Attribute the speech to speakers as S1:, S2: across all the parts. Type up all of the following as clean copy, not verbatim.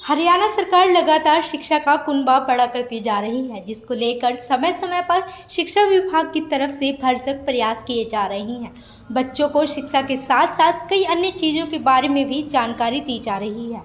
S1: हरियाणा सरकार लगातार शिक्षा का कुनबा बड़ा करती जा रही है, जिसको लेकर समय समय पर शिक्षा विभाग की तरफ से भरसक प्रयास किए जा रहे हैं। बच्चों को शिक्षा के साथ साथ कई अन्य चीज़ों के बारे में भी जानकारी दी जा रही है।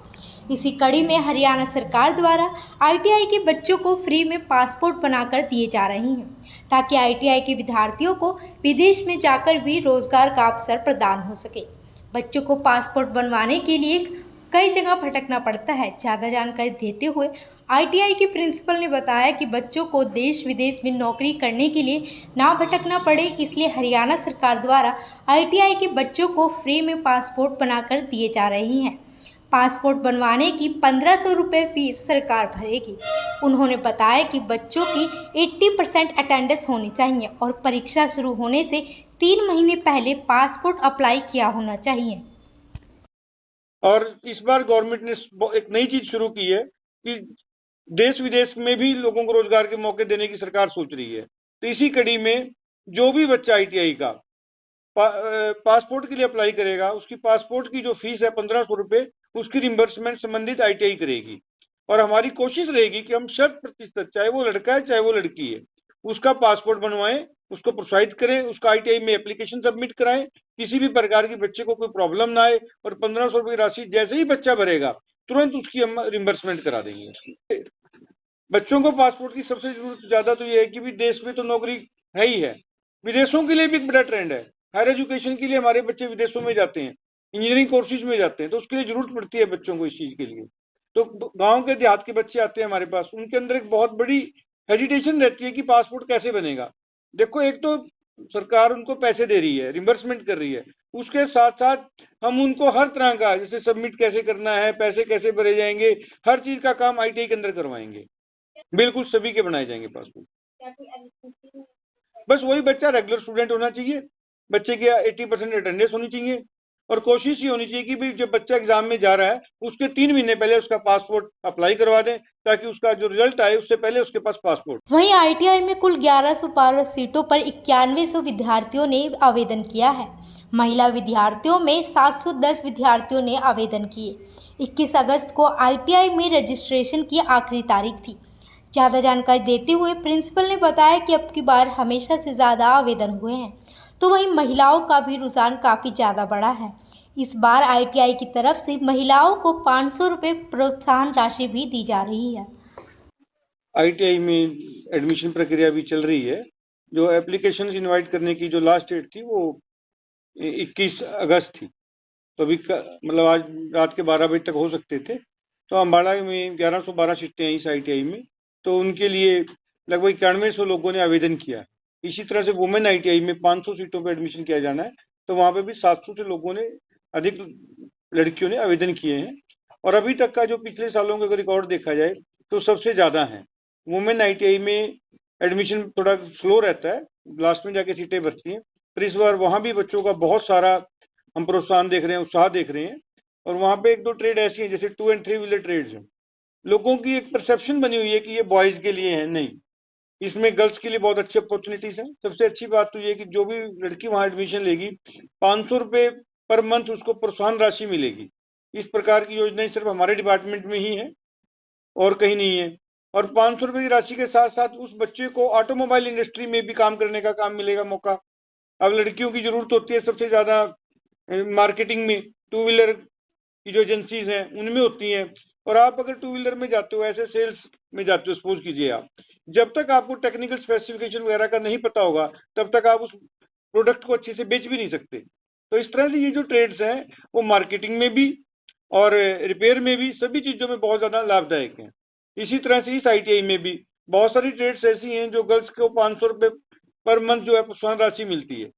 S1: इसी कड़ी में हरियाणा सरकार द्वारा आईटीआई के बच्चों को फ्री में पासपोर्ट बनाकर दिए जा रहे हैं, ताकि आईटीआई के विद्यार्थियों को विदेश में जाकर भी रोजगार का अवसर प्रदान हो सके। बच्चों को पासपोर्ट बनवाने के लिए कई जगह भटकना पड़ता है। ज़्यादा जानकारी देते हुए आईटीआई के प्रिंसिपल ने बताया कि बच्चों को देश विदेश में नौकरी करने के लिए ना भटकना पड़े, इसलिए हरियाणा सरकार द्वारा आईटीआई के बच्चों को फ्री में पासपोर्ट बनाकर दिए जा रहे हैं। पासपोर्ट बनवाने की 1500 रुपये फीस सरकार भरेगी। उन्होंने बताया कि बच्चों की 80% अटेंडेंस होनी चाहिए और परीक्षा शुरू होने से 3 महीने पहले पासपोर्ट अप्लाई किया होना चाहिए।
S2: और इस बार गवर्नमेंट ने एक नई चीज शुरू की है कि देश विदेश में भी लोगों को रोजगार के मौके देने की सरकार सोच रही है। तो इसी कड़ी में जो भी बच्चा आईटीआई का पासपोर्ट के लिए अप्लाई करेगा, उसकी पासपोर्ट की जो फीस है 1500 रुपये, उसकी रिम्बर्समेंट संबंधित आईटीआई करेगी। और हमारी कोशिश रहेगी कि हम 100%, चाहे वो लड़का है चाहे वो लड़की है, उसका पासपोर्ट बनवाएं, उसको प्रोत्साहित करें, उसका आईटीआई में एप्लीकेशन सबमिट कराएं, किसी भी प्रकार के बच्चे को कोई प्रॉब्लम ना आए। और 1500 रुपये की राशि जैसे ही बच्चा भरेगा तुरंत उसकी हम रिम्बर्समेंट करा देंगे उसकी। बच्चों को पासपोर्ट की सबसे जरूरत ज्यादा तो ये है कि भी देश में तो नौकरी है ही है, विदेशों के लिए भी एक बड़ा ट्रेंड है। हायर एजुकेशन के लिए हमारे बच्चे विदेशों में जाते हैं, इंजीनियरिंग कोर्सेज में जाते हैं, तो उसके लिए जरूरत पड़ती है बच्चों को इस चीज के लिए। तो गांव के देहात के बच्चे आते हैं हमारे पास, उनके अंदर एक बहुत बड़ी हेजिटेशन रहती है कि पासपोर्ट कैसे बनेगा। देखो, एक तो सरकार उनको पैसे दे रही है, रिम्बर्समेंट कर रही है, उसके साथ साथ हम उनको हर तरह का, जैसे सबमिट कैसे करना है, पैसे कैसे भरे जाएंगे, हर चीज का काम आईटीआई के अंदर करवाएंगे। बिल्कुल सभी के बनाए जाएंगे पासपोर्ट। बस वही बच्चा रेगुलर स्टूडेंट होना चाहिए, बच्चे की 80% अटेंडेंस होनी चाहिए, और कोशिश ये होनी चाहिए कि भी जब बच्चा एग्जाम में जा रहा है उसके 3 महीने पहले उसका पासपोर्ट अप्लाई करवा दें, ताकि उसका जो रिजल्ट आए उससे पहले उसके पास पासपोर्ट।
S1: वहीं आईटीआई में कुल 1112 सीटों पर 9100 विद्यार्थियों ने आवेदन किया है। महिला विद्यार्थियों में 710 विद्यार्थियों ने आवेदन किए। 21 अगस्त को आईटीआई में रजिस्ट्रेशन की आखिरी तारीख थी। ज़्यादा जानकारी देते हुए प्रिंसिपल ने बताया कि अब की बार हमेशा से ज़्यादा आवेदन हुए हैं, तो वहीं महिलाओं का भी रुझान काफ़ी ज़्यादा बढ़ा है। इस बार आईटीआई की तरफ से महिलाओं को 500 रुपये प्रोत्साहन राशि भी दी जा रही है।
S2: आईटीआई में एडमिशन प्रक्रिया भी चल रही है। जो एप्लीकेशन इनवाइट करने की जो लास्ट डेट थी वो 21 अगस्त थी, तो अभी मतलब आज रात के 12 बजे तक हो सकते थे। तो अम्बाला में 1112 सीटें हैं इस आईटीआई में, तो उनके लिए लगभग 9100 लोगों ने आवेदन किया है। इसी तरह से वुमेन आईटीआई में 500 सीटों पर एडमिशन किया जाना है, तो वहां पे भी 700 से लोगों ने, अधिक लड़कियों ने आवेदन किए हैं। और अभी तक का जो पिछले सालों का रिकॉर्ड देखा जाए तो सबसे ज्यादा है। वुमेन आईटीआई में एडमिशन थोड़ा स्लो रहता है, लास्ट में जाके सीटें भरती हैं, पर इस बार वहां भी बच्चों का बहुत सारा हम प्रोत्साहन देख रहे हैं, उत्साह देख रहे हैं। और वहां पे 1-2 ट्रेड ऐसी हैं जैसे 2 एंड 3 व्हीलर ट्रेड्स हैं। लोगों की एक परसेप्शन बनी हुई है कि ये बॉयज के लिए है, नहीं, इसमें गर्ल्स के लिए बहुत अच्छी अपॉर्चुनिटीज हैं। सबसे अच्छी बात तो ये कि जो भी लड़की वहां एडमिशन लेगी 500 रुपये पर मंथ उसको प्रोत्साहन राशि मिलेगी। इस प्रकार की योजनाएं सिर्फ हमारे डिपार्टमेंट में ही है और कहीं नहीं है। और 500 रुपये की राशि के साथ साथ उस बच्चे को ऑटोमोबाइल इंडस्ट्री में भी काम करने का काम मिलेगा, मौका। अब लड़कियों की जरूरत होती है सबसे ज्यादा मार्केटिंग में, 2 व्हीलर की जो एजेंसीज हैं उनमें होती हैं। और आप अगर 2 व्हीलर में जाते हो, ऐसे सेल्स में जाते हो, सपोज कीजिए आप, जब तक आपको टेक्निकल स्पेसिफिकेशन वगैरह का नहीं पता होगा तब तक आप उस प्रोडक्ट को अच्छे से बेच भी नहीं सकते। तो इस तरह से ये जो ट्रेड्स हैं वो मार्केटिंग में भी और रिपेयर में भी, सभी चीजों में बहुत ज्यादा लाभदायक हैं। इसी तरह से इस आईटीआई में भी बहुत सारी ट्रेड्स ऐसी हैं जो गर्ल्स को 500 रुपये पर मंथ जो है प्रोत्साहन राशि मिलती है।